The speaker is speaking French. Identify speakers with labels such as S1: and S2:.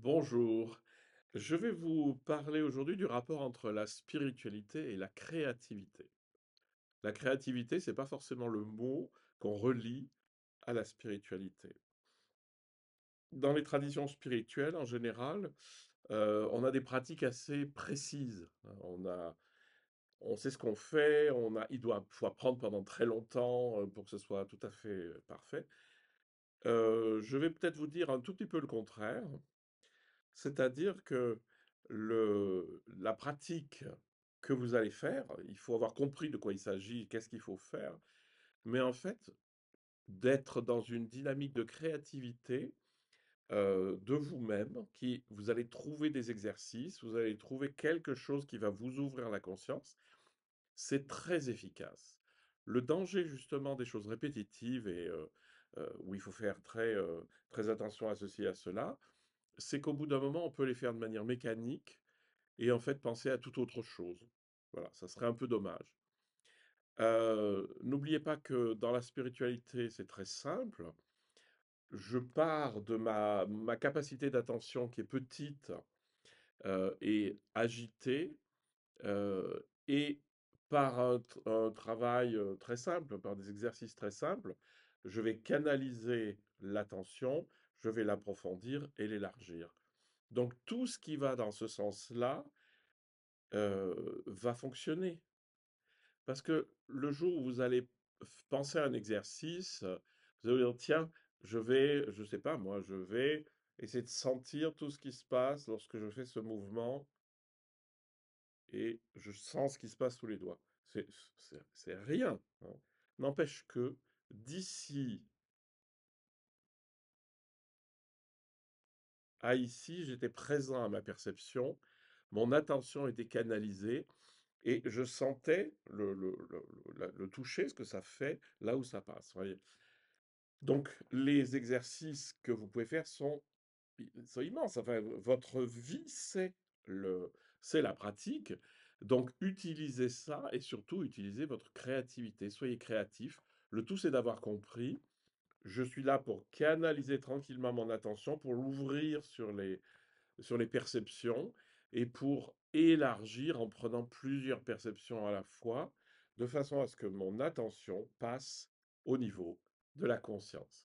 S1: Bonjour, je vais vous parler aujourd'hui du rapport entre la spiritualité et la créativité. La créativité, c'est pas forcément le mot qu'on relie à la spiritualité. Dans les traditions spirituelles, en général, on a des pratiques assez précises, hein. On sait ce qu'on fait, faut apprendre pendant très longtemps pour que ce soit tout à fait parfait. Je vais peut-être vous dire un tout petit peu le contraire. C'est-à-dire que la pratique que vous allez faire, il faut avoir compris de quoi il s'agit, qu'est-ce qu'il faut faire, mais en fait, d'être dans une dynamique de créativité de vous-même, vous allez trouver des exercices, vous allez trouver quelque chose qui va vous ouvrir la conscience, c'est très efficace. Le danger justement des choses répétitives et où il faut faire très attention à ceci et à cela, c'est qu'au bout d'un moment, on peut les faire de manière mécanique et en fait penser à toute autre chose. Voilà, ça serait un peu dommage. N'oubliez pas que dans la spiritualité, c'est très simple. Je pars de ma capacité d'attention qui est petite, et agitée, et par un travail, très simple, par des exercices très simples, je vais canaliser l'attention, je vais l'approfondir et l'élargir. Donc tout ce qui va dans ce sens-là, va fonctionner. Parce que le jour où vous allez penser à un exercice, vous allez dire, tiens, je sais pas moi, je vais essayer de sentir tout ce qui se passe lorsque je fais ce mouvement et je sens ce qui se passe sous les doigts. C'est rien, hein. N'empêche que d'ici à ici, j'étais présent à ma perception, mon attention était canalisée et je sentais le toucher, ce que ça fait là où ça passe, voyez? Donc les exercices que vous pouvez faire sont immenses. Enfin, votre vie, le c'est la pratique. Donc utilisez ça et surtout utilisez votre créativité. Soyez créatif. Le tout, c'est d'avoir compris. Je suis là pour canaliser tranquillement mon attention, pour l'ouvrir sur les perceptions et pour élargir en prenant plusieurs perceptions à la fois, de façon à ce que mon attention passe au niveau de la conscience.